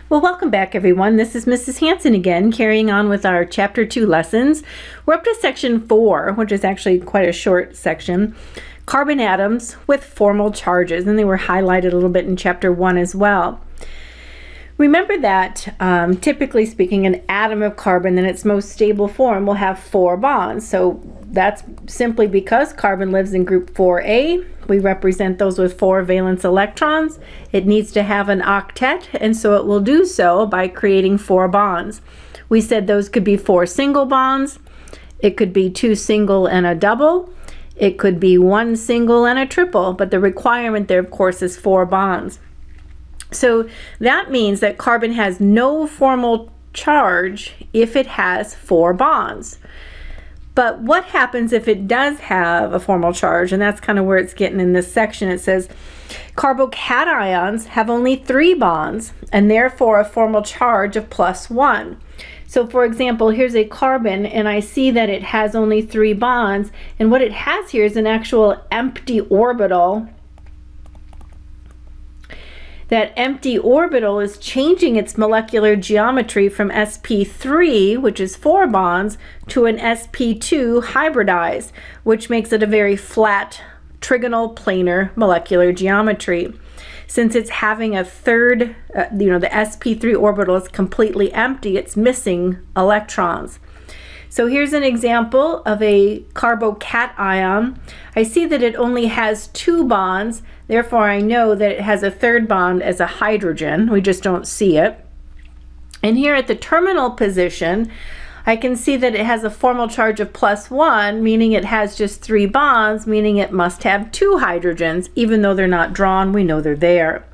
Well, welcome back, everyone. This is Mrs. Hanson again, carrying on with our Chapter 2 lessons. We're up to Section 4, which is actually quite a short section. Carbon atoms with formal charges, and they were highlighted a little bit in Chapter 1 as well. Remember that, typically speaking, an atom of carbon in its most stable form will have 4 bonds. So that's simply because carbon lives in group 4A. We represent those with 4 valence electrons. It needs to have an octet, and so it will do so by creating 4 bonds. We said those could be 4 single bonds. It could be 2 single and a double. It could be 1 single and a triple, but the requirement there, of course, is 4 bonds. So that means that carbon has no formal charge if it has 4 bonds. But what happens if it does have a formal charge? And that's kind of where it's getting in this section. It says carbocations have only 3 bonds and therefore a formal charge of +1. So for example, here's a carbon and I see that it has only 3 bonds, and what it has here is an actual empty orbital. That empty orbital is changing its molecular geometry from sp3, which is 4 bonds, to an sp2 hybridized, which makes it a very flat trigonal planar molecular geometry. Since it's having a third, the sp3 orbital is completely empty, it's missing electrons. So here's an example of a carbocation. I see that it only has 2 bonds, therefore I know that it has a third bond as a hydrogen. We just don't see it. And here at the terminal position, I can see that it has a formal charge of +1, meaning it has just 3 bonds, meaning it must have 2 hydrogens. Even though they're not drawn, we know they're there.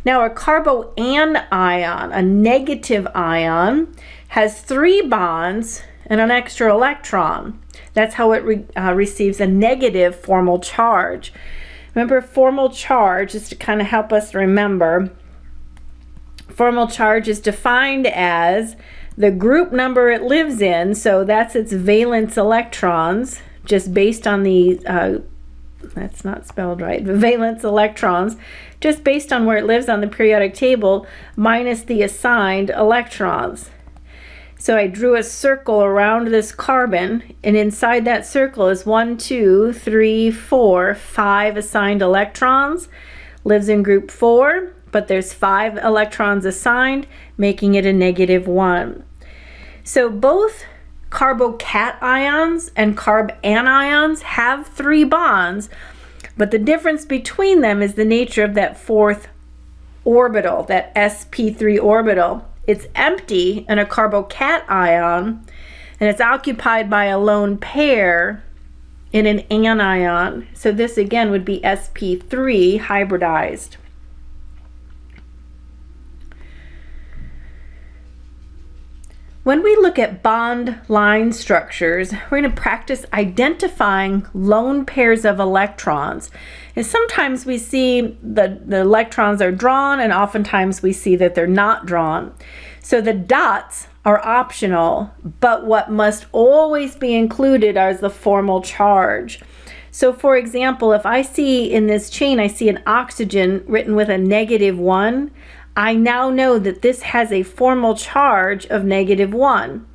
Now a carboanion, a negative ion, has 3 bonds and an extra electron. That's how it receives a negative formal charge. Remember, formal charge, just to kind of help us remember, formal charge is defined as the group number it lives in, so that's its valence electrons, just based on the, that's not spelled right, the valence electrons, just based on where it lives on the periodic table, minus the assigned electrons. So I drew a circle around this carbon, and inside that circle is 1, 2, 3, 4, 5 assigned electrons. Lives in group 4, but there's 5 electrons assigned, making it a -1. So both carbocations and carbanions have 3 bonds, but the difference between them is the nature of that 4th orbital, that sp3 orbital. It's empty in a carbocation, and it's occupied by a lone pair in an anion. So this again would be sp3 hybridized. When we look at bond line structures, we're going to practice identifying lone pairs of electrons. And sometimes we see the electrons are drawn, and oftentimes we see that they're not drawn. So the dots are optional, but what must always be included is the formal charge. So for example, if I see in this chain, I see an oxygen written with a -1, I now know that this has a formal charge of -1.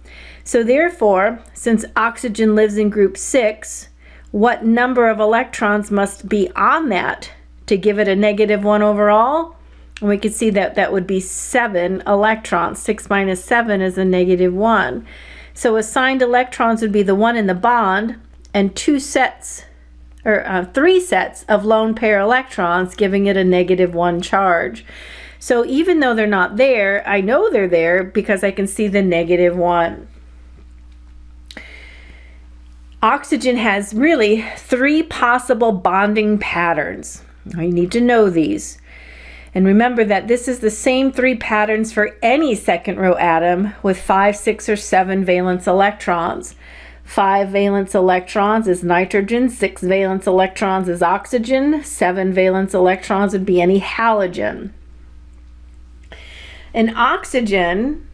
So therefore, since oxygen lives in group 6, what number of electrons must be on that to give it a -1 overall? And we could see that that would be 7 electrons. 6 minus 7 is a -1. So assigned electrons would be the one in the bond and 3 sets of lone pair electrons, giving it a -1 charge. So even though they're not there, I know they're there because I can see the -1. Oxygen has really 3 possible bonding patterns. You need to know these. And remember that this is the same 3 patterns for any second row atom with 5, 6, or 7 valence electrons. 5 valence electrons is nitrogen, 6 valence electrons is oxygen, 7 valence electrons would be any halogen. An oxygen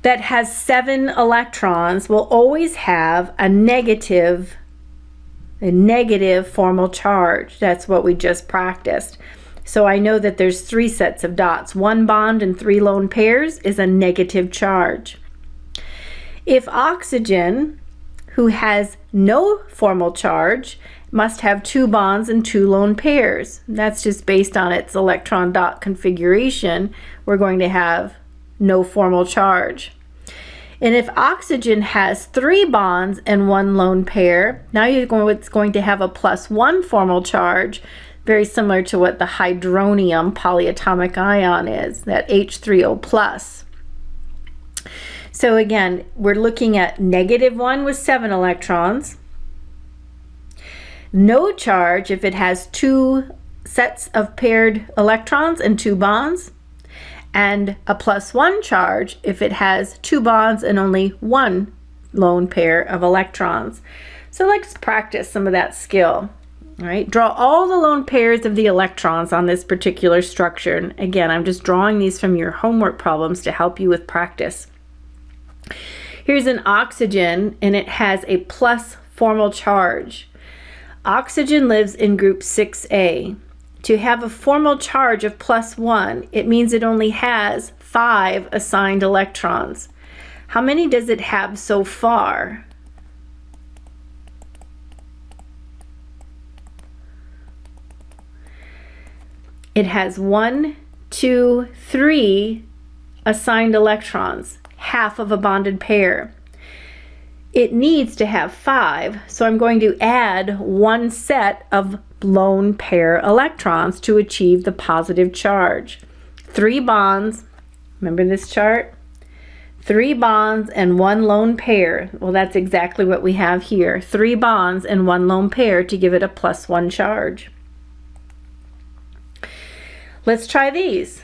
that has 7 electrons will always have a negative formal charge. That's what we just practiced. So I know that there's 3 sets of dots. 1 bond and 3 lone pairs is a negative charge. If oxygen, who has no formal charge, must have 2 bonds and 2 lone pairs. That's just based on its electron dot configuration. We're going to have no formal charge. And if oxygen has 3 bonds and 1 lone pair, now it's going to have a +1 formal charge, very similar to what the hydronium polyatomic ion is, that H3O+. So again, we're looking at -1 with 7 electrons, no charge if it has 2 sets of paired electrons and 2 bonds, and a +1 charge if it has 2 bonds and only 1 lone pair of electrons. So let's practice some of that skill. All right, draw all the lone pairs of the electrons on this particular structure. And again, I'm just drawing these from your homework problems to help you with practice. Here's an oxygen, and it has a plus formal charge. Oxygen lives in group 6A. To have a formal charge of +1, it means it only has 5 assigned electrons. How many does it have so far? It has 1, 2, 3 assigned electrons, half of a bonded pair. It needs to have 5, so I'm going to add 1 set of lone pair electrons to achieve the positive charge. 3 bonds, remember this chart? 3 bonds and 1 lone pair. Well, that's exactly what we have here. 3 bonds and 1 lone pair to give it a +1 charge. Let's try these.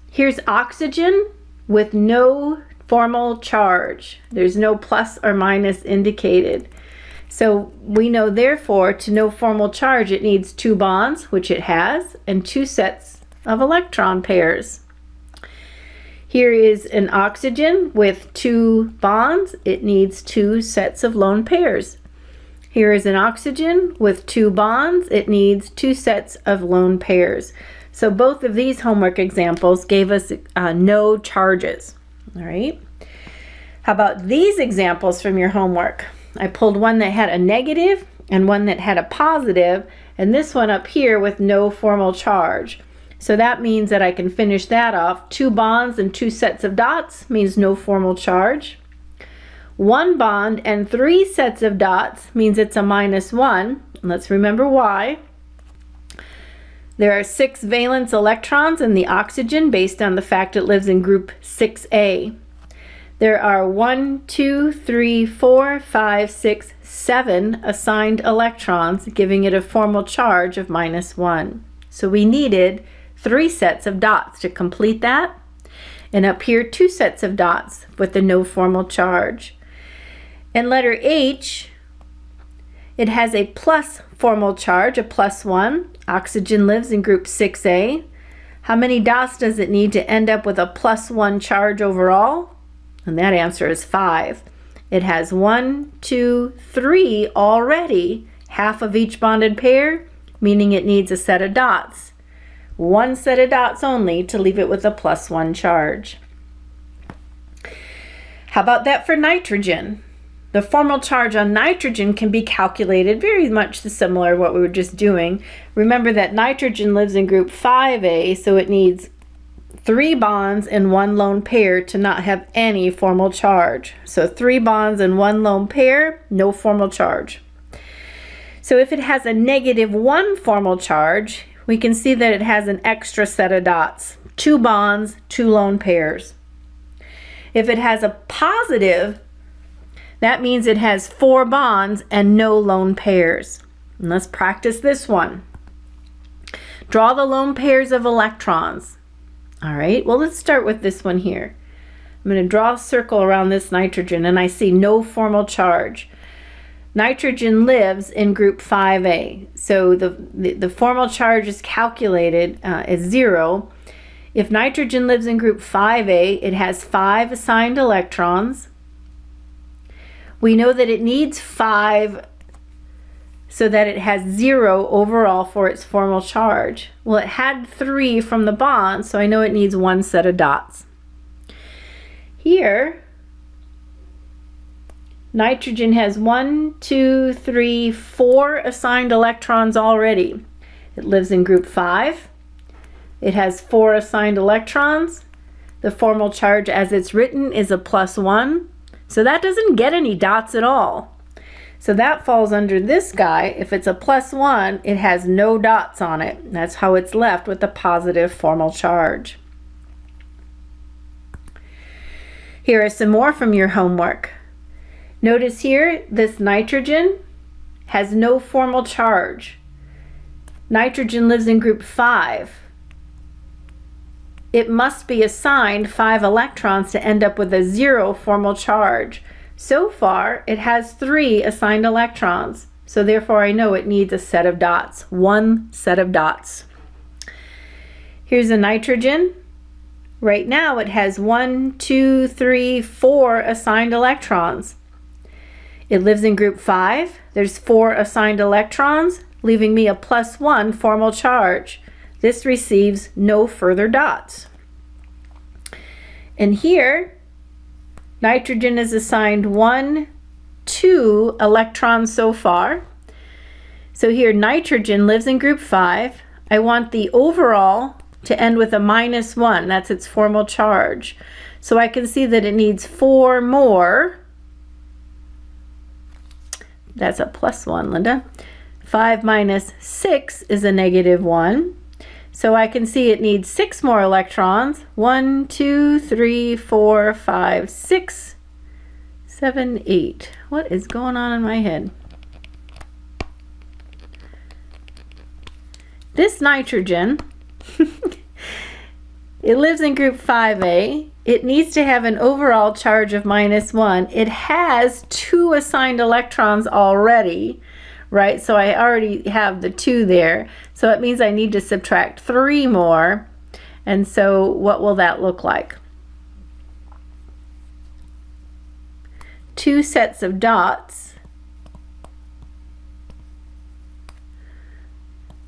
Here's oxygen with no formal charge. There's no plus or minus indicated. So we know, therefore, to no formal charge, it needs 2 bonds, which it has, and 2 sets of electron pairs. Here is an oxygen with 2 bonds. It needs 2 sets of lone pairs. Here is an oxygen with 2 bonds. It needs 2 sets of lone pairs. So both of these homework examples gave us no charges. All right. How about these examples from your homework? I pulled one that had a negative and one that had a positive, and this one up here with no formal charge. So that means that I can finish that off. 2 bonds and 2 sets of dots means no formal charge. 1 bond and 3 sets of dots means it's a -1. Let's remember why. There are 6 valence electrons in the oxygen based on the fact it lives in group 6A. There are 1, 2, 3, 4, 5, 6, 7 assigned electrons, giving it a formal charge of -1. So we needed 3 sets of dots to complete that. And up here, 2 sets of dots with the no formal charge. In letter H, it has a plus formal charge, a +1. Oxygen lives in group 6A. How many dots does it need to end up with a +1 charge overall? And that answer is 5. It has 1, 2, 3 already, half of each bonded pair, meaning it needs a set of dots. 1 set of dots only to leave it with a +1 charge. How about that for nitrogen? The formal charge on nitrogen can be calculated very much similar to what we were just doing. Remember that nitrogen lives in group 5A, so it needs 3 bonds and 1 lone pair to not have any formal charge. So 3 bonds and 1 lone pair, no formal charge. So if it has a -1 formal charge, we can see that it has an extra set of dots. 2 bonds, 2 lone pairs. If it has a positive, that means it has 4 bonds and no lone pairs. And let's practice this one. Draw the lone pairs of electrons. All right, well, let's start with this one here. I'm going to draw a circle around this nitrogen, and I see no formal charge. Nitrogen lives in group 5A, so the formal charge is calculated as 0. If nitrogen lives in group 5A, it has 5 assigned electrons. We know that it needs 5 so that it has 0 overall for its formal charge. Well, it had 3 from the bond, so I know it needs 1 set of dots. Here, nitrogen has 1, 2, 3, 4 assigned electrons already. It lives in group 5. It has 4 assigned electrons. The formal charge as it's written is a +1. So that doesn't get any dots at all. So that falls under this guy. If it's a +1, it has no dots on it. That's how it's left with a positive formal charge. Here are some more from your homework. Notice here, this nitrogen has no formal charge. Nitrogen lives in group 5. It must be assigned 5 electrons to end up with a 0 formal charge. So far, it has 3 assigned electrons. So therefore, I know it needs a set of dots, 1 set of dots. Here's a nitrogen. Right now, it has 1, 2, 3, 4 assigned electrons. It lives in group 5. There's 4 assigned electrons, leaving me a +1 formal charge. This receives no further dots. And here, nitrogen is assigned 1, 2 electrons so far. So here, nitrogen lives in group 5. I want the overall to end with a -1. That's its formal charge. So I can see that it needs 4 more. That's a +1, Linda. 5 minus 6 is a -1. So I can see it needs 6 more electrons. 1, 2, 3, 4, 5, 6, 7, 8. What is going on in my head? This nitrogen, it lives in group 5A. It needs to have an overall charge of -1. It has 2 assigned electrons already, right? So I already have the 2 there. So it means I need to subtract 3 more. And so what will that look like? 2 sets of dots.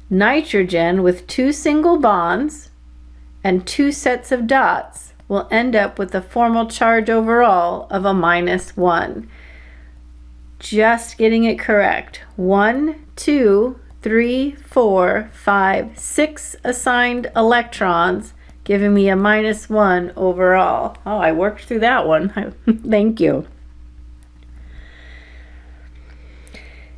Nitrogen with 2 single bonds and 2 sets of dots will end up with a formal charge overall of a -1. Just getting it correct. 1, 2, 3, 4, 5, 6 assigned electrons, giving me a -1 overall. Oh, I worked through that one. Thank you.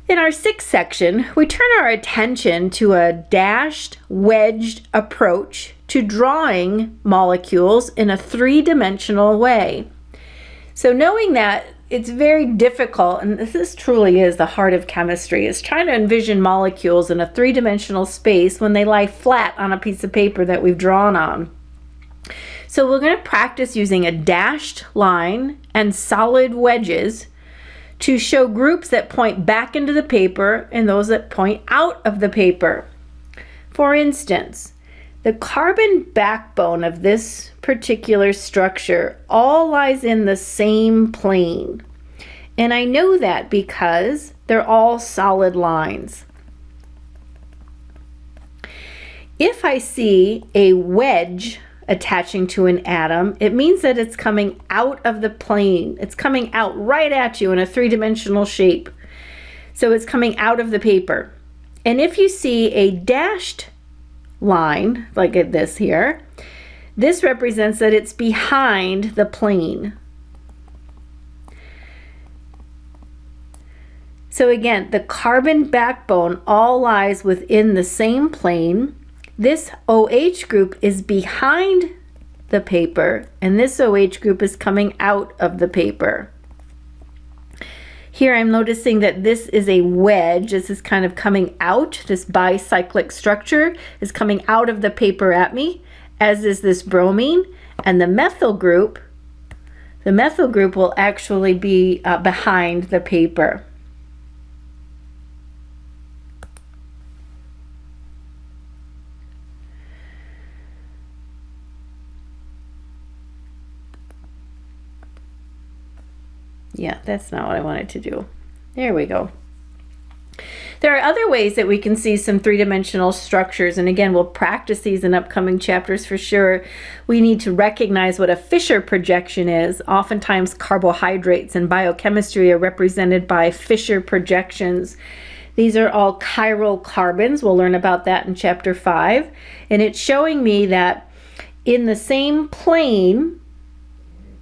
In our 6th section, we turn our attention to a dashed, wedged approach to drawing molecules in a 3-dimensional way. So knowing that it's very difficult, and this truly is the heart of chemistry, is trying to envision molecules in a 3-dimensional space when they lie flat on a piece of paper that we've drawn on. So we're going to practice using a dashed line and solid wedges to show groups that point back into the paper and those that point out of the paper. For instance, the carbon backbone of this particular structure all lies in the same plane. And I know that because they're all solid lines. If I see a wedge attaching to an atom, it means that it's coming out of the plane. It's coming out right at you in a 3-dimensional shape. So it's coming out of the paper. And if you see a dashed line, like this here, this represents that it's behind the plane. So again, the carbon backbone all lies within the same plane. This OH group is behind the paper, and this OH group is coming out of the paper. Here I'm noticing that this is a wedge. This is kind of coming out. This bicyclic structure is coming out of the paper at me, as is this bromine. And the methyl group will actually be behind the paper. Yeah, that's not what I wanted to do. There we go. There are other ways that we can see some three-dimensional structures, and again, we'll practice these in upcoming chapters for sure. We need to recognize what a Fischer projection is. Oftentimes, carbohydrates in biochemistry are represented by Fischer projections. These are all chiral carbons. We'll learn about that in chapter 5. And it's showing me that in the same plane,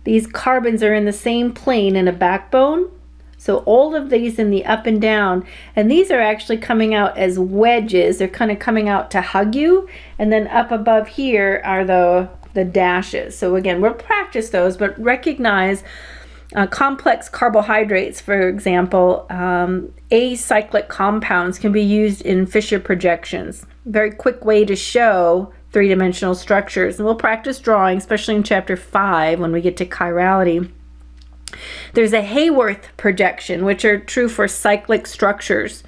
these carbons are in the same plane in a backbone. So all of these in the up and down, and these are actually coming out as wedges. They're kind of coming out to hug you, and then up above here are the dashes. So again, we'll practice those, but recognize complex carbohydrates, for example, acyclic compounds can be used in Fischer projections. Very quick way to show three-dimensional structures, and we'll practice drawing, especially in chapter 5 when we get to chirality. There's a Haworth projection, which are true for cyclic structures.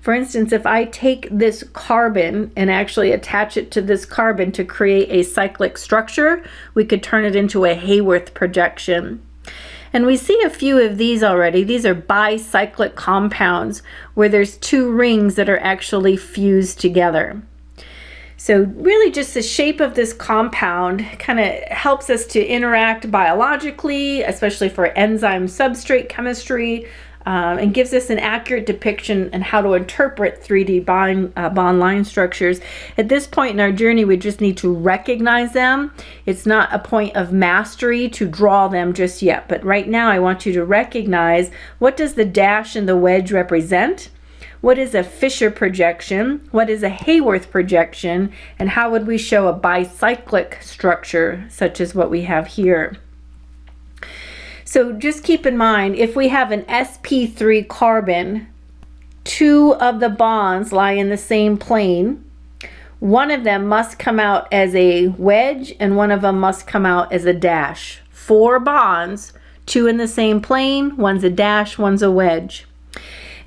For instance, if I take this carbon and actually attach it to this carbon to create a cyclic structure, we could turn it into a Haworth projection. And we see a few of these already. These are bicyclic compounds where there's two rings that are actually fused together. So really just the shape of this compound kind of helps us to interact biologically, especially for enzyme substrate chemistry, and gives us an accurate depiction on how to interpret 3D bond line structures. At this point in our journey, we just need to recognize them. It's not a point of mastery to draw them just yet, but right now I want you to recognize, what does the dash and the wedge represent? What is a Fischer projection? What is a Haworth projection? And how would we show a bicyclic structure such as what we have here? So just keep in mind, if we have an sp3 carbon, two of the bonds lie in the same plane. One of them must come out as a wedge and one of them must come out as a dash. 4 bonds, 2 in the same plane, one's a dash, one's a wedge.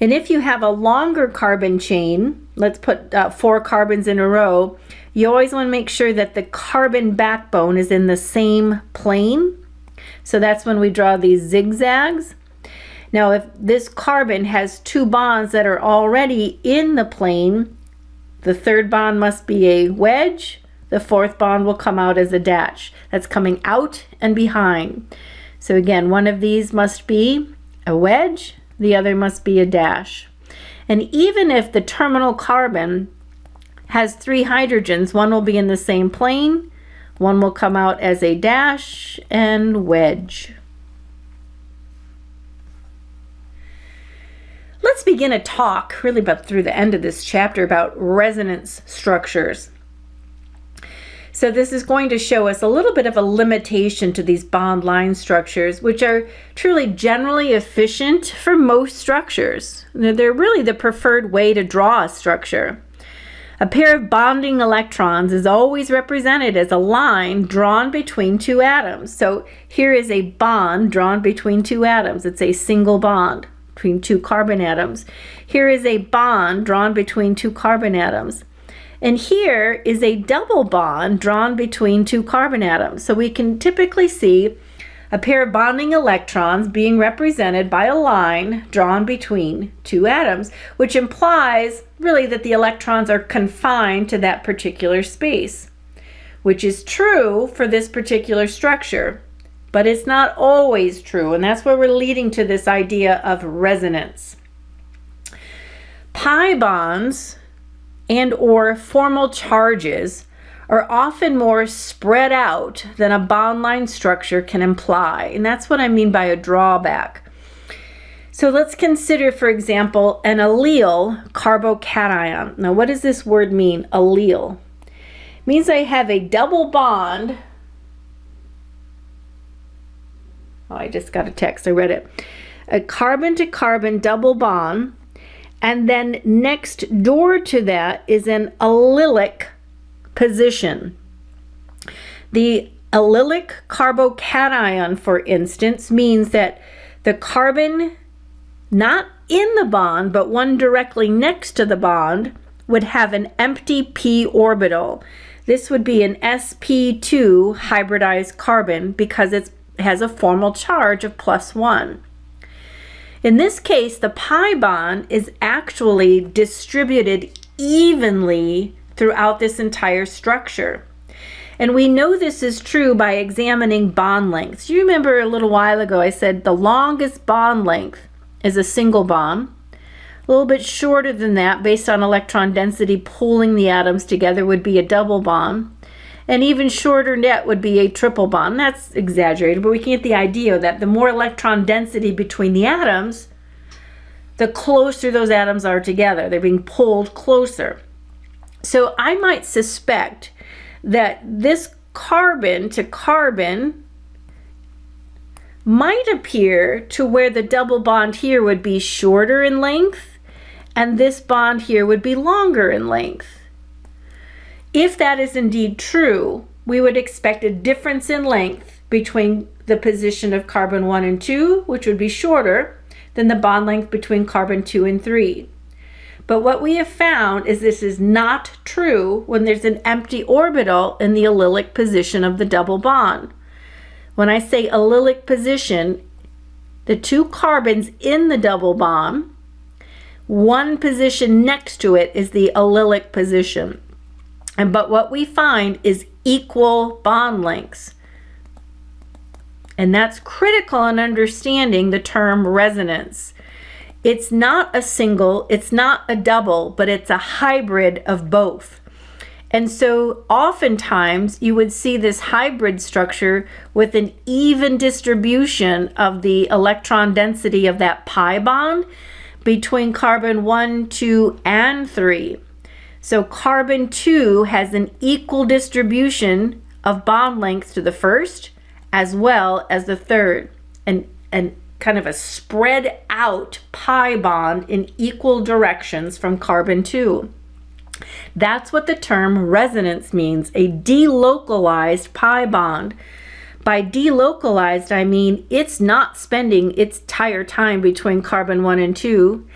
And if you have a longer carbon chain, let's put 4 carbons in a row, you always want to make sure that the carbon backbone is in the same plane. So that's when we draw these zigzags. Now, if this carbon has 2 bonds that are already in the plane, the 3rd bond must be a wedge. The 4th bond will come out as a dash. That's coming out and behind. So again, one of these must be a wedge. The other must be a dash. And even if the terminal carbon has 3 hydrogens, one will be in the same plane, one will come out as a dash and wedge. Let's begin a talk, really about through the end of this chapter, about resonance structures. So this is going to show us a little bit of a limitation to these bond line structures, which are truly generally efficient for most structures. They're really the preferred way to draw a structure. A pair of bonding electrons is always represented as a line drawn between 2 atoms. So here is a bond drawn between 2 atoms. It's a single bond between 2 carbon atoms. Here is a bond drawn between 2 carbon atoms. And here is a double bond drawn between 2 carbon atoms. So we can typically see a pair of bonding electrons being represented by a line drawn between 2 atoms, which implies really that the electrons are confined to that particular space, which is true for this particular structure, but it's not always true, and that's where we're leading to this idea of resonance. Pi bonds and or formal charges are often more spread out than a bond line structure can imply, and that's what I mean by a drawback. So let's consider, for example, an allele carbocation. Now, what does this word mean, allele? It means I have a double bond. Oh, I just got a text, I read it. A carbon to carbon double bond, and then next door to that is an allelic position. The allelic carbocation, for instance, means that the carbon not in the bond, but one directly next to the bond, would have an empty p orbital. This would be an sp2 hybridized carbon because it has a formal charge of +1. In this case, the pi bond is actually distributed evenly throughout this entire structure. And we know this is true by examining bond lengths. You remember a little while ago I said the longest bond length is a single bond. A little bit shorter than that, based on electron density pulling the atoms together, would be a double bond. And even shorter yet would be a triple bond. That's exaggerated, but we can get the idea that the more electron density between the atoms, the closer those atoms are together. They're being pulled closer. So I might suspect that this carbon to carbon might appear to where the double bond here would be shorter in length and this bond here would be longer in length. If that is indeed true, we would expect a difference in length between the position of carbon 1 and 2, which would be shorter than the bond length between carbon 2 and 3. But what we have found is this is not true when there's an empty orbital in the allylic position of the double bond. When I say allylic position, the two carbons in the double bond, one position next to it is the allylic position. But what we find is equal bond lengths. And that's critical in understanding the term resonance. It's not a single, it's not a double, but it's a hybrid of both. And so oftentimes you would see this hybrid structure with an even distribution of the electron density of that pi bond between carbon 1, 2, and 3. So carbon 2 has an equal distribution of bond length to the first as well as the third, and kind of a spread out pi bond in equal directions from carbon 2. That's what the term resonance means, a delocalized pi bond. By delocalized, I mean it's not spending its entire time between carbon 1 and 2.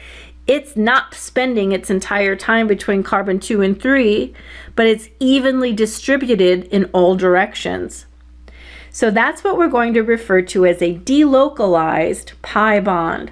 It's not spending its entire time between carbon 2 and 3, but it's evenly distributed in all directions. So that's what we're going to refer to as a delocalized pi bond.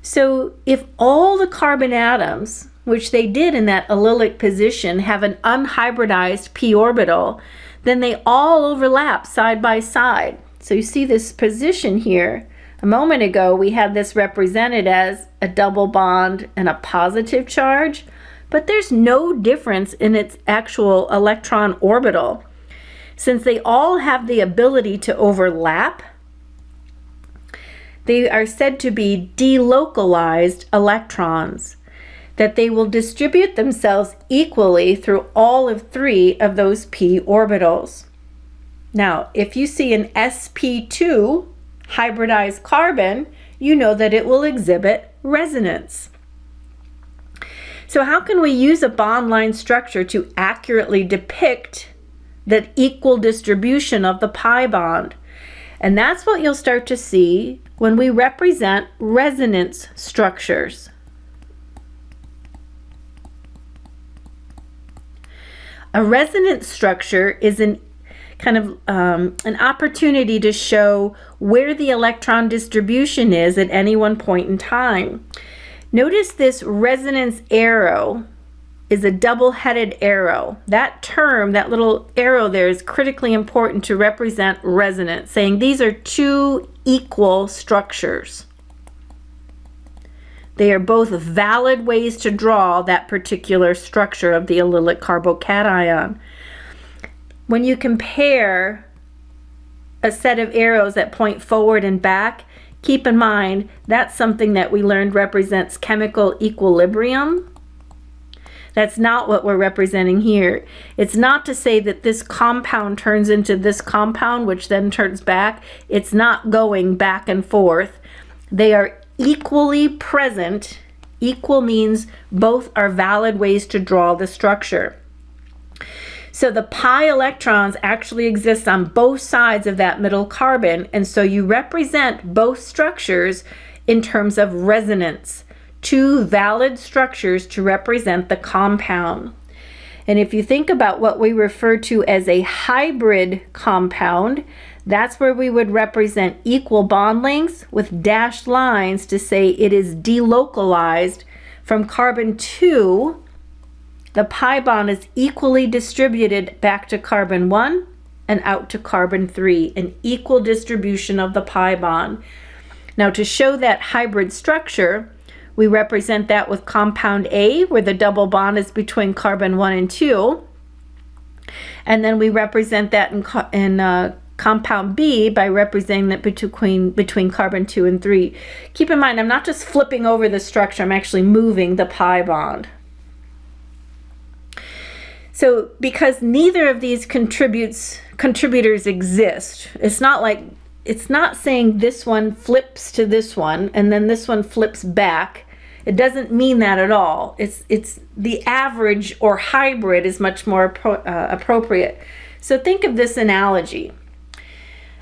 So if all the carbon atoms, which they did in that allylic position, have an unhybridized p orbital, then they all overlap side by side. So you see this position here. A moment ago we had this represented as a double bond and a positive charge, but there's no difference in its actual electron orbital. Since they all have the ability to overlap, they are said to be delocalized electrons, that they will distribute themselves equally through all of 3 of those p orbitals. Now, if you see an sp2 hybridized carbon, you know that it will exhibit resonance. So how can we use a bond line structure to accurately depict the equal distribution of the pi bond? And that's what you'll start to see when we represent resonance structures. A resonance structure is an opportunity to show where the electron distribution is at any one point in time. Notice this resonance arrow is a double-headed arrow. That term, that little arrow there, is critically important to represent resonance, saying these are 2 equal structures. They are both valid ways to draw that particular structure of the allylic carbocation. When you compare a set of arrows that point forward and back, keep in mind that's something that we learned represents chemical equilibrium. That's not what we're representing here. It's not to say that this compound turns into this compound, which then turns back. It's not going back and forth. They are equally present. Equal means both are valid ways to draw the structure. So the pi electrons actually exist on both sides of that middle carbon, and so you represent both structures in terms of resonance. 2 valid structures to represent the compound. And if you think about what we refer to as a hybrid compound, That's where we would represent equal bond lengths with dashed lines to say it is delocalized from carbon 2. The pi bond is equally distributed back to carbon 1 and out to carbon 3, an equal distribution of the pi bond. Now, to show that hybrid structure, we represent that with compound A, where the double bond is between carbon 1 and 2. And then we represent that in compound B by representing that between carbon 2 and 3. Keep in mind, I'm not just flipping over the structure, I'm actually moving the pi bond. So because neither of these contributors exist, it's not saying this one flips to this one and then this one flips back. It doesn't mean that at all. It's the average or hybrid is much more appropriate. So think of this analogy.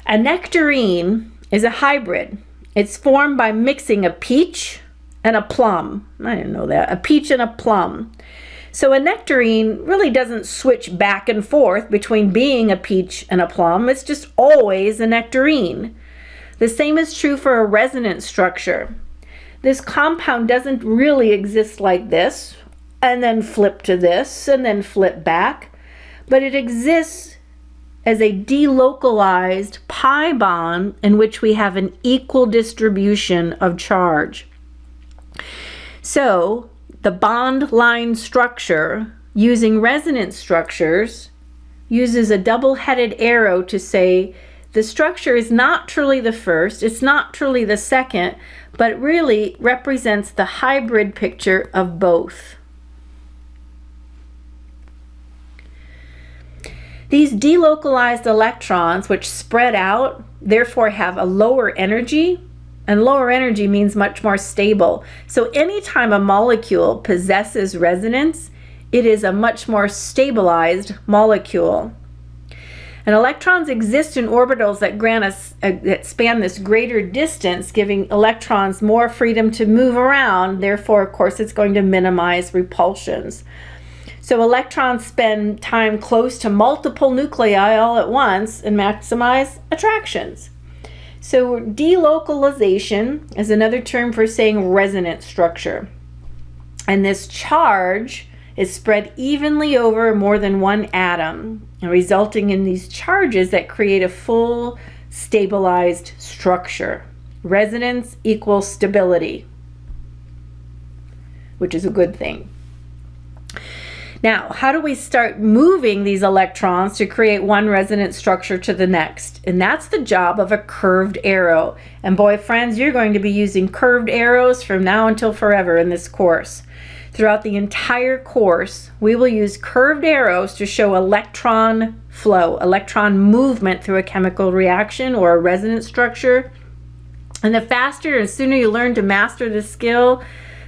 A nectarine is a hybrid. It's formed by mixing a peach and a plum. I didn't know that. A peach and a plum. So a nectarine really doesn't switch back and forth between being a peach and a plum. It's just always a nectarine. The same is true for a resonance structure. This compound doesn't really exist like this, and then flip to this, and then flip back, but it exists as a delocalized pi bond in which we have an equal distribution of charge. So the bond line structure using resonance structures uses a double-headed arrow to say the structure is not truly the first, it's not truly the second, but really represents the hybrid picture of both. These delocalized electrons, which spread out, therefore have a lower energy, and lower energy means much more stable. So anytime a molecule possesses resonance, it is a much more stabilized molecule. And electrons exist in orbitals that grant us that span this greater distance, giving electrons more freedom to move around. Therefore, of course, it's going to minimize repulsions. So electrons spend time close to multiple nuclei all at once and maximize attractions. So delocalization is another term for saying resonance structure. And this charge is spread evenly over more than one atom, resulting in these charges that create a full stabilized structure. Resonance equals stability, which is a good thing. Now, how do we start moving these electrons to create one resonance structure to the next? And that's the job of a curved arrow. And boy, friends, you're going to be using curved arrows from now until forever in this course. Throughout the entire course, we will use curved arrows to show electron flow, electron movement through a chemical reaction or a resonance structure. And the faster and sooner you learn to master this skill,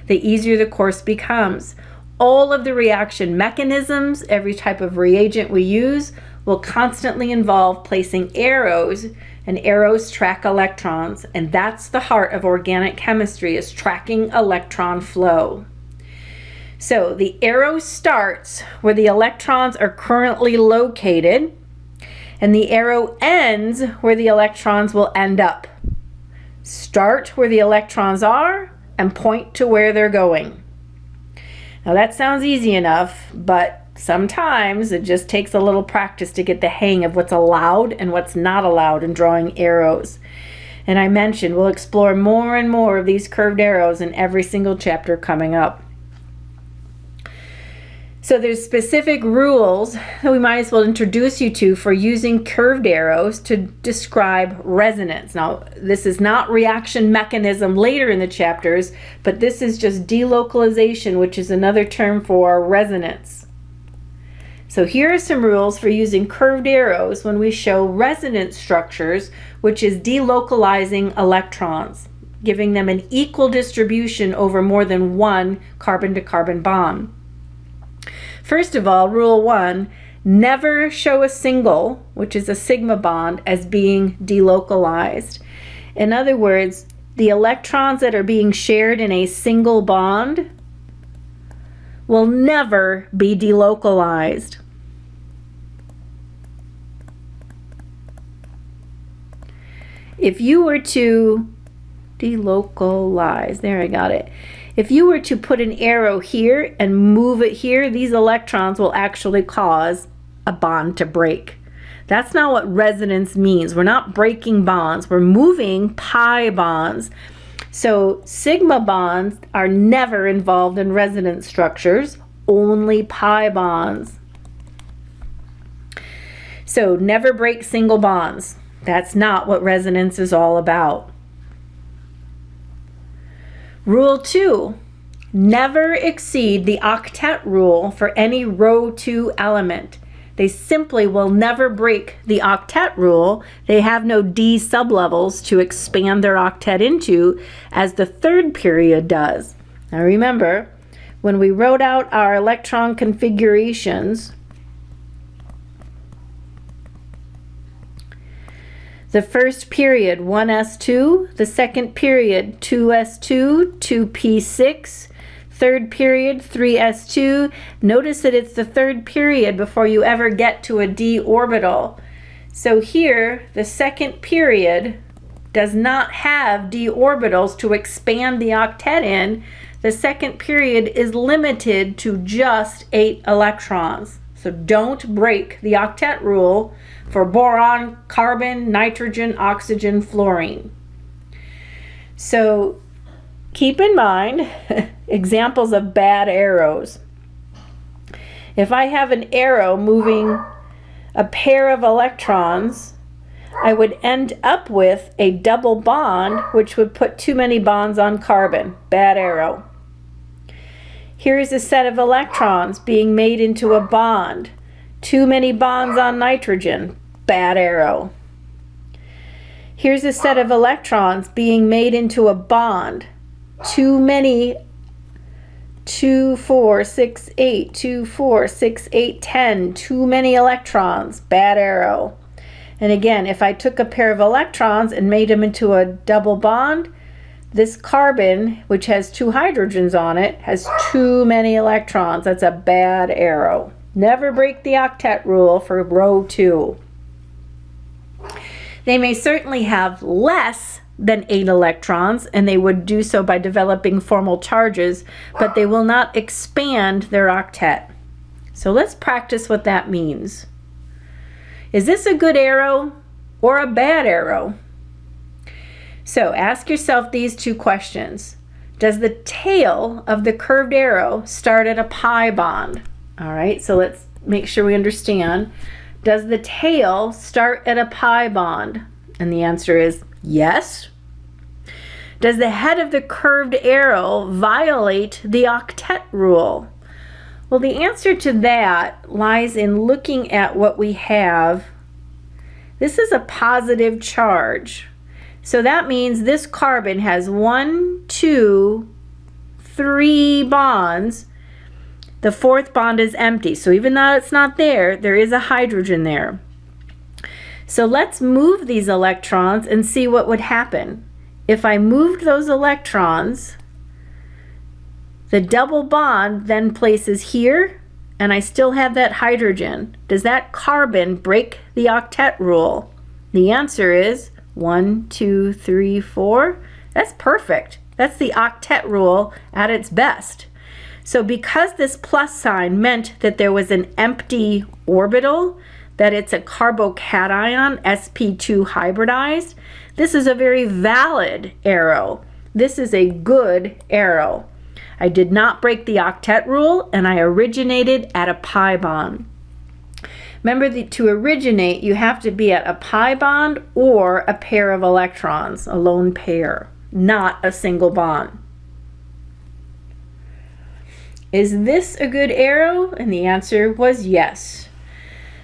the easier the course becomes. All of the reaction mechanisms, every type of reagent we use, will constantly involve placing arrows, and arrows track electrons. And that's the heart of organic chemistry, is tracking electron flow. So the arrow starts where the electrons are currently located, and the arrow ends where the electrons will end up. Start where the electrons are and point to where they're going. Now that sounds easy enough, but sometimes it just takes a little practice to get the hang of what's allowed and what's not allowed in drawing arrows. And I mentioned we'll explore more and more of these curved arrows in every single chapter coming up. So there's specific rules that we might as well introduce you to for using curved arrows to describe resonance. Now, this is not reaction mechanism later in the chapters, but this is just delocalization, which is another term for resonance. So here are some rules for using curved arrows when we show resonance structures, which is delocalizing electrons, giving them an equal distribution over more than one carbon-to-carbon bond. First of all, rule 1, never show a single, which is a sigma bond, as being delocalized. In other words, the electrons that are being shared in a single bond will never be delocalized. If you were to delocalize, there I got it. If you were to put an arrow here and move it here, these electrons will actually cause a bond to break. That's not what resonance means. We're not breaking bonds. We're moving pi bonds. So sigma bonds are never involved in resonance structures, only pi bonds. So never break single bonds. That's not what resonance is all about. Rule 2, never exceed the octet rule for any row 2 element. They simply will never break the octet rule. They have no D sublevels to expand their octet into, as the third period does. Now remember, when we wrote out our electron configurations, the first period, 1s2, the second period, 2s2, 2p6, third period, 3s2. Notice that it's the third period before you ever get to a d orbital. So here, the second period does not have d orbitals to expand the octet in. The second period is limited to just 8 electrons. So don't break the octet rule for boron, carbon, nitrogen, oxygen, fluorine. So keep in mind examples of bad arrows. If I have an arrow moving a pair of electrons, I would end up with a double bond, which would put too many bonds on carbon. Bad arrow. Here is a set of electrons being made into a bond. Too many bonds on nitrogen. Bad arrow. Here's a set of electrons being made into a bond. Too many 2, 4, 6, 8, 2, 4, 6, 8, 10. Too many electrons. Bad arrow. And again, if I took a pair of electrons and made them into a double bond, this carbon, which has 2 hydrogens on it, has too many electrons. That's a bad arrow. Never break the octet rule for row 2. They may certainly have less than 8 electrons, and they would do so by developing formal charges, but they will not expand their octet. So let's practice what that means. Is this a good arrow or a bad arrow? So ask yourself these 2 questions. Does the tail of the curved arrow start at a pi bond? All right, so let's make sure we understand. Does the tail start at a pi bond? And the answer is yes. Does the head of the curved arrow violate the octet rule? Well, the answer to that lies in looking at what we have. This is a positive charge. So that means this carbon has 1, 2, 3 bonds. The 4th bond is empty. So even though it's not there, there is a hydrogen there. So let's move these electrons and see what would happen. If I moved those electrons, the double bond then places here, and I still have that hydrogen. Does that carbon break the octet rule? The answer is 1, 2, 3, 4. That's perfect. That's the octet rule at its best. So because this plus sign meant that there was an empty orbital, that it's a carbocation, sp2 hybridized, this is a very valid arrow. This is a good arrow. I did not break the octet rule, and I originated at a pi bond. Remember that to originate, you have to be at a pi bond or a pair of electrons, a lone pair, not a single bond. Is this a good arrow? And the answer was yes.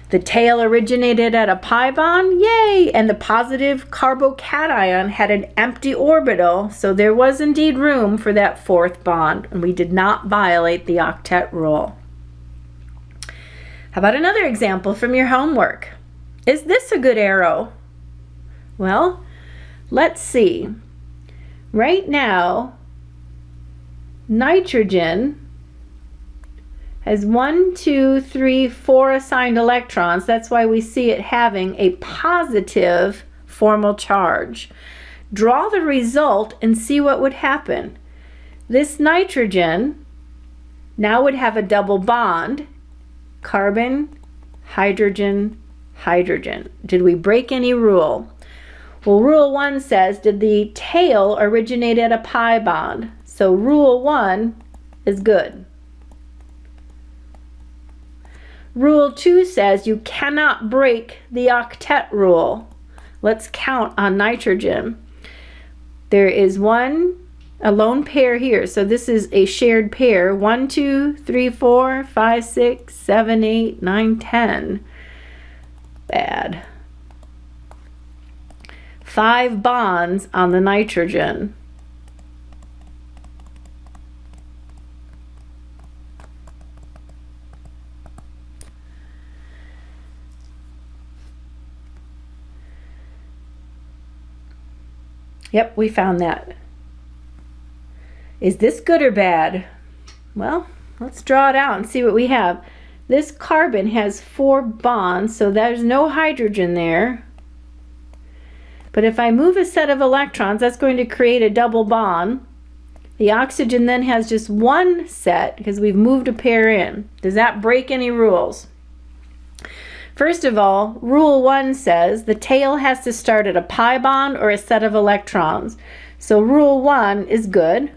The tail originated at a pi bond, yay! And the positive carbocation had an empty orbital, so there was indeed room for that 4th bond, and we did not violate the octet rule. How about another example from your homework? Is this a good arrow? Well, let's see. Right now, nitrogen has 1, 2, 3, 4 assigned electrons. That's why we see it having a positive formal charge. Draw the result and see what would happen. This nitrogen now would have a double bond, carbon, hydrogen, hydrogen. Did we break any rule? Well, rule 1 says, did the tail originate at a pi bond? So rule 1 is good. Rule 2 says you cannot break the octet rule. Let's count on nitrogen. There is a lone pair here, so this is a shared pair. 1, 2, 3, 4, 5, 6, 7, 8, 9, 10. Bad. 5 bonds on the nitrogen. Yep, we found that. Is this good or bad? Well, let's draw it out and see what we have. This carbon has 4 bonds, so there's no hydrogen there. But if I move a set of electrons, that's going to create a double bond. The oxygen then has just 1 set because we've moved a pair in. Does that break any rules? First of all, rule 1 says the tail has to start at a pi bond or a set of electrons. So rule 1 is good.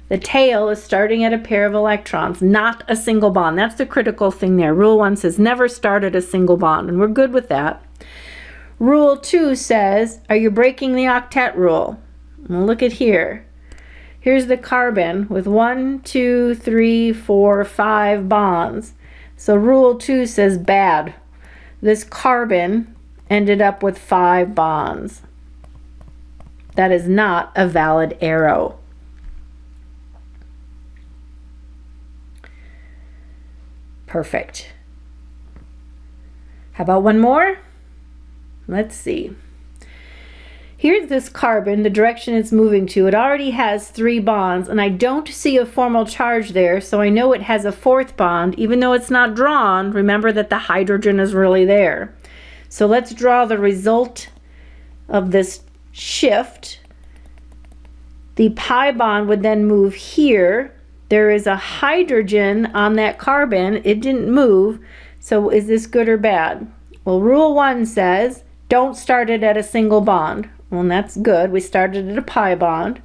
The tail is starting at a pair of electrons, not a single bond. That's the critical thing there. Rule 1 says never start at a single bond, and we're good with that. Rule 2 says, are you breaking the octet rule? Well, look at here. Here's the carbon with 1, 2, 3, 4, 5 bonds. So rule 2 says bad. This carbon ended up with 5 bonds. That is not a valid arrow. Perfect. How about one more? Let's see. Here's this carbon, the direction it's moving to. It already has 3 bonds, and I don't see a formal charge there, so I know it has a 4th bond, even though it's not drawn. Remember that the hydrogen is really there. So let's draw the result of this shift. The pi bond would then move here. There is a hydrogen on that carbon. It didn't move, so is this good or bad? Well, rule 1 says, don't start it at a single bond. Well, that's good. We started at a pi bond.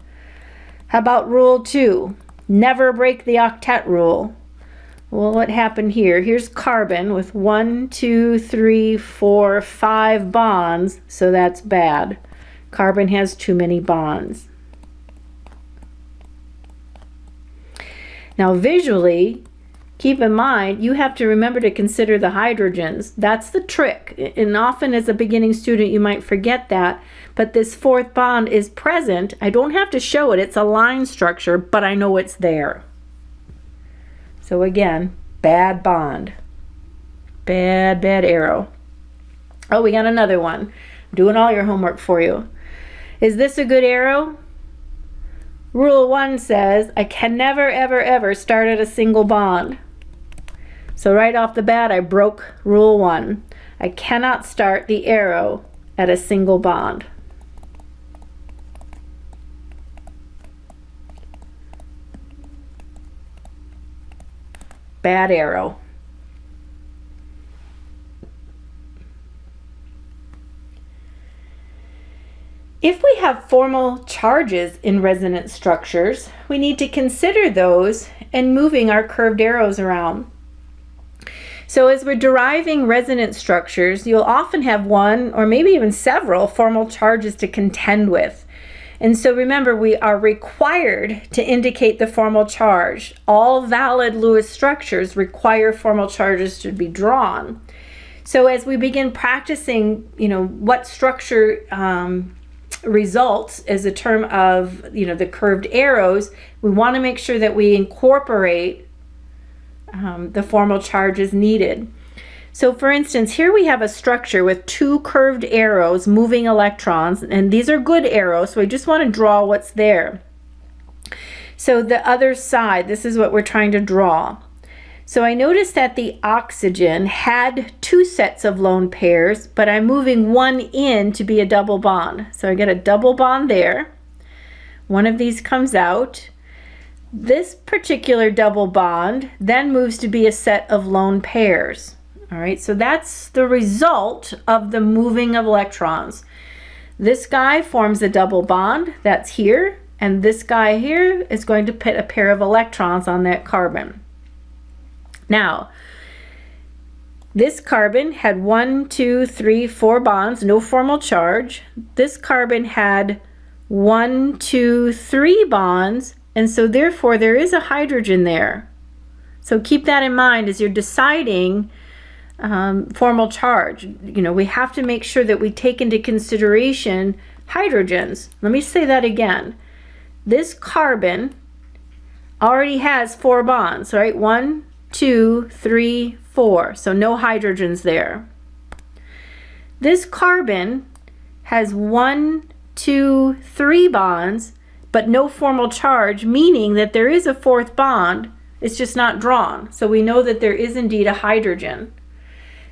How about rule 2? Never break the octet rule. Well, what happened here? Here's carbon with 1, 2, 3, 4, 5 bonds, so that's bad. Carbon has too many bonds. Now, visually, keep in mind, you have to remember to consider the hydrogens. That's the trick. And often as a beginning student, you might forget that. But this 4th bond is present. I don't have to show it. It's a line structure, but I know it's there. So again, bad bond. Bad, bad arrow. Oh, we got another one. I'm doing all your homework for you. Is this a good arrow? Rule 1 says, I can never, ever, ever start at a single bond. So right off the bat, I broke rule 1. I cannot start the arrow at a single bond. Bad arrow. If we have formal charges in resonance structures, we need to consider those and moving our curved arrows around. So as we're deriving resonance structures, you'll often have one or maybe even several formal charges to contend with. And so remember, we are required to indicate the formal charge. All valid Lewis structures require formal charges to be drawn. So as we begin practicing, what structure results as a term of, the curved arrows, we want to make sure that we incorporate the formal charges needed. So for instance, here we have a structure with 2 curved arrows moving electrons, and these are good arrows, so I just want to draw what's there. So the other side, this is what we're trying to draw. So I noticed that the oxygen had 2 sets of lone pairs, but I'm moving one in to be a double bond. So I get a double bond there. One of these comes out. This particular double bond then moves to be a set of lone pairs. All right, so that's the result of the moving of electrons. This guy forms a double bond, that's here, and this guy here is going to put a pair of electrons on that carbon. Now, this carbon had 1, 2, 3, 4 bonds, no formal charge. This carbon had 1, 2, 3 bonds, and so therefore there is a hydrogen there. So keep that in mind as you're deciding formal charge. You know, we have to make sure that we take into consideration hydrogens. Let me say that again. This carbon already has 4 bonds, right? 1, 2, 3, 4. So no hydrogens there. This carbon has 1, 2, 3 bonds, but no formal charge, meaning that there is a 4th bond. It's just not drawn. So we know that there is indeed a hydrogen.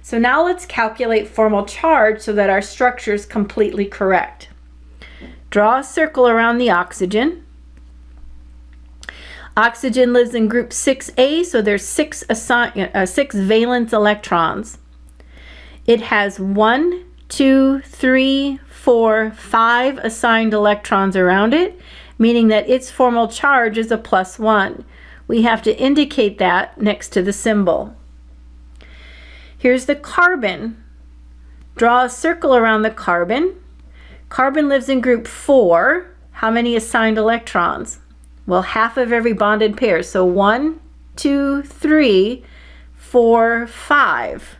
So now let's calculate formal charge so that our structure is completely correct. Draw a circle around the oxygen. Oxygen lives in group 6A, so there's 6 valence electrons. It has 1, 2, 3, 4, 5 assigned electrons around it, meaning that its formal charge is a +1. We have to indicate that next to the symbol. Here's the carbon. Draw a circle around the carbon. Carbon lives in group 4. How many assigned electrons? Well, half of every bonded pair. So 1, 2, 3, 4, 5.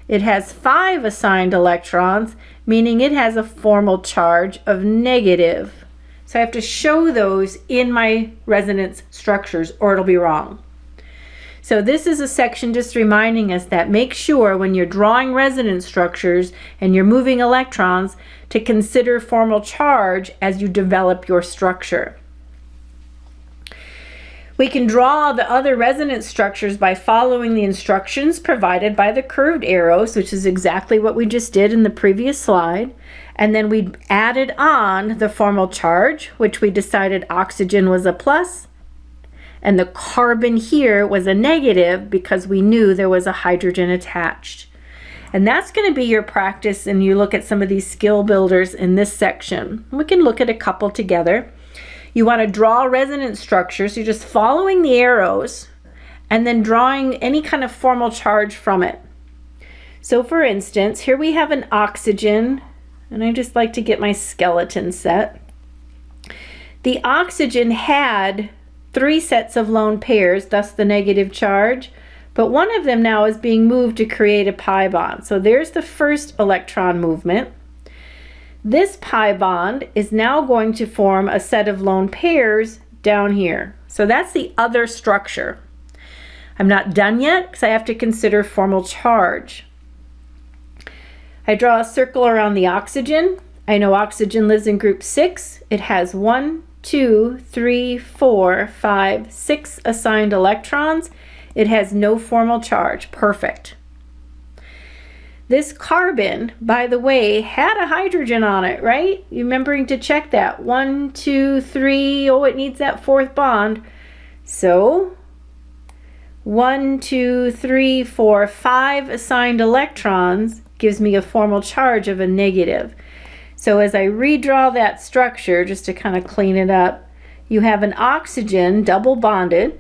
It has 5 assigned electrons, meaning it has a formal charge of negative. So I have to show those in my resonance structures or it'll be wrong. So this is a section just reminding us that make sure when you're drawing resonance structures and you're moving electrons to consider formal charge as you develop your structure. We can draw the other resonance structures by following the instructions provided by the curved arrows, which is exactly what we just did in the previous slide. And then we added on the formal charge, which we decided oxygen was a plus, and the carbon here was a negative because we knew there was a hydrogen attached. And that's going to be your practice, and you look at some of these skill builders in this section. We can look at a couple together. You want to draw resonance structures. You're just following the arrows and then drawing any kind of formal charge from it. So for instance, here we have an oxygen, and I just like to get my skeleton set. The oxygen had 3 sets of lone pairs, thus the negative charge, but one of them now is being moved to create a pi bond. So there's the first electron movement. This pi bond is now going to form a set of lone pairs down here. So that's the other structure. I'm not done yet because I have to consider formal charge. I draw a circle around the oxygen. I know oxygen lives in group 6. It has 1, 2, 3, 4, 5, 6 assigned electrons. It has no formal charge. Perfect. This carbon, by the way, had a hydrogen on it, right? You remembering to check that. 1, 2, 3. Oh, it needs that 4th bond. So 1, 2, 3, 4, 5 assigned electrons gives me a formal charge of a negative. So as I redraw that structure, just to kind of clean it up, you have an oxygen double bonded,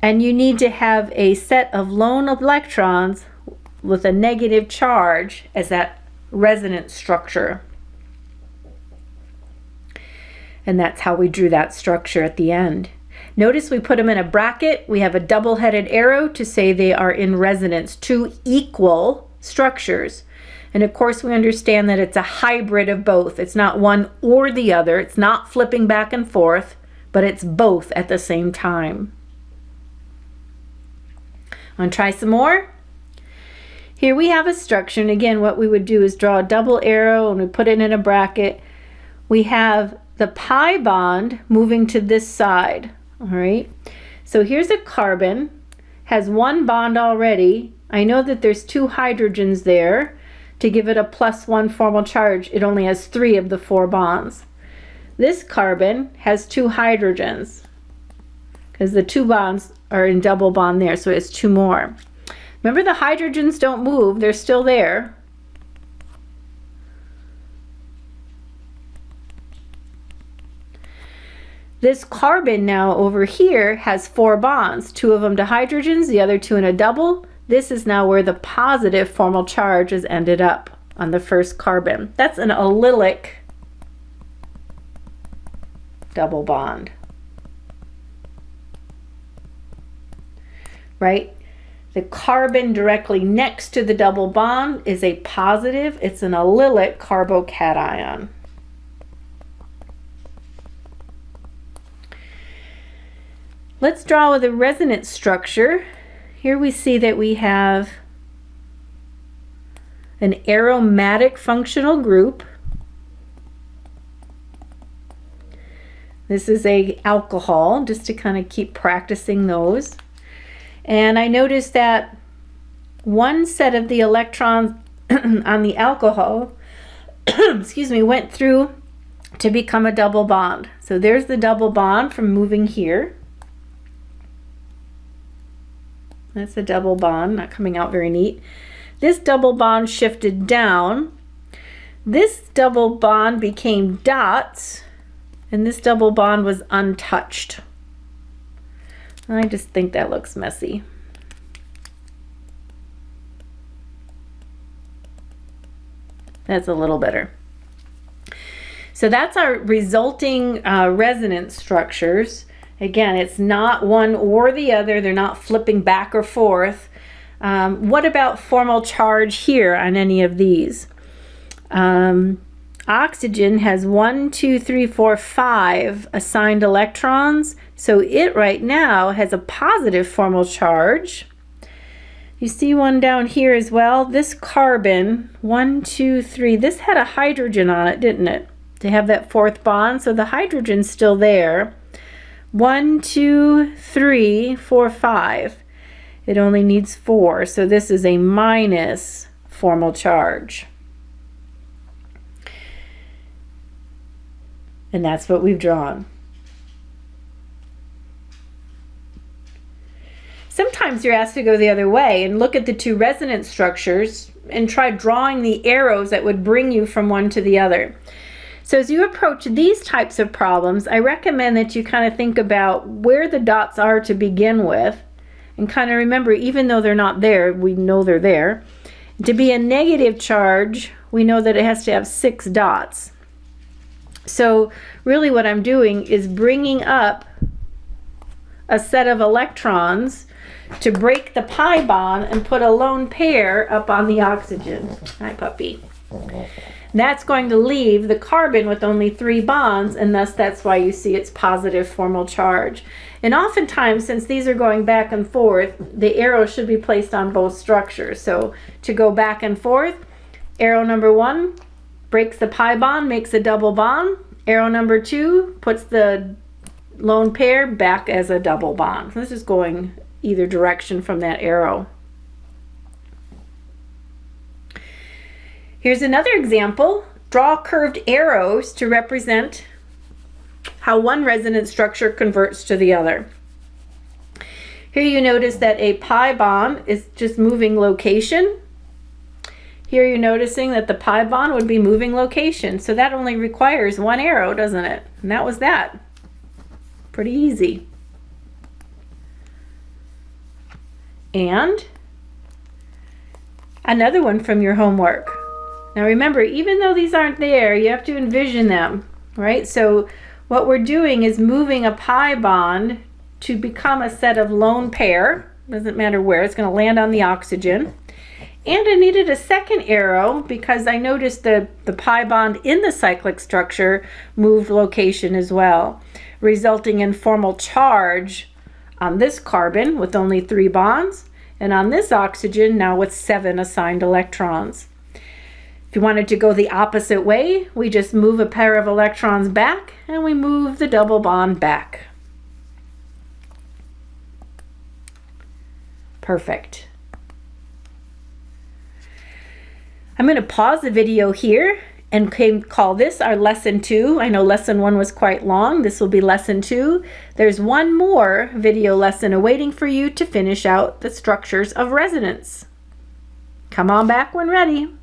and you need to have a set of lone electrons with a negative charge as that resonance structure. And that's how we drew that structure at the end. Notice we put them in a bracket. We have a double-headed arrow to say they are in resonance, 2 equal structures. And of course we understand that it's a hybrid of both. It's not one or the other. It's not flipping back and forth, but it's both at the same time. Want to try some more? Here we have a structure, and again what we would do is draw a double arrow and we put it in a bracket. We have the pi bond moving to this side. All right, so here's a carbon, has one bond already. I know that there's two hydrogens there. To give it a +1 formal charge, it only has 3 of the 4 bonds. This carbon has 2 hydrogens because the 2 bonds are in double bond there, so it's 2 more. Remember, the hydrogens don't move, they're still there. This carbon now over here has 4 bonds, 2 of them to hydrogens, the other 2 in a double. This is now where the positive formal charge has ended up on the first carbon. That's an allylic double bond. Right? The carbon directly next to the double bond is a positive. It's an allylic carbocation. Let's draw with a resonance structure. Here we see that we have an aromatic functional group. This is a alcohol, just to kind of keep practicing those. And I noticed that one set of the electrons on the alcohol excuse me, went through to become a double bond. So there's the double bond from moving here. That's a double bond, not coming out very neat. This double bond shifted down. This double bond became dots, and this double bond was untouched. I just think that looks messy. That's a little better. So that's our resulting resonance structures. Again, it's not one or the other. They're not flipping back or forth. What about formal charge here on any of these? Oxygen has 1, 2, 3, 4, 5 assigned electrons. So it right now has a positive formal charge. You see one down here as well. This carbon, 1, 2, 3, this had a hydrogen on it, didn't it? To have that 4th bond, so the hydrogen's still there. 1, 2, 3, 4, 5. It only needs 4, so this is a minus formal charge. And that's what we've drawn. Sometimes you're asked to go the other way and look at the 2 resonance structures and try drawing the arrows that would bring you from one to the other. So as you approach these types of problems, I recommend that you kind of think about where the dots are to begin with, and kind of remember, even though they're not there, we know they're there. To be a negative charge, we know that it has to have 6 dots. So really what I'm doing is bringing up a set of electrons to break the pi bond and put a lone pair up on the oxygen. Hi, puppy. That's going to leave the carbon with only 3 bonds, and thus that's why you see its positive formal charge. And oftentimes, since these are going back and forth, the arrow should be placed on both structures. So to go back and forth, arrow number 1 breaks the pi bond, makes a double bond. Arrow number 2 puts the lone pair back as a double bond. So this is going either direction from that arrow. Here's another example. Draw curved arrows to represent how one resonance structure converts to the other. Here you notice that a pi bond is just moving location. Here you're noticing that the pi bond would be moving location. So that only requires 1 arrow, doesn't it? And that was that. Pretty easy. And another one from your homework. Now remember, even though these aren't there, you have to envision them, right? So what we're doing is moving a pi bond to become a set of lone pair. Doesn't matter where, it's going to land on the oxygen. And I needed a second arrow because I noticed the pi bond in the cyclic structure moved location as well, resulting in formal charge on this carbon with only 3 bonds, and on this oxygen now with 7 assigned electrons. If you wanted to go the opposite way, we just move a pair of electrons back and we move the double bond back. Perfect. I'm going to pause the video here and call this our lesson 2. I know lesson 1 was quite long. This will be lesson 2. There's one more video lesson awaiting for you to finish out the structures of resonance. Come on back when ready.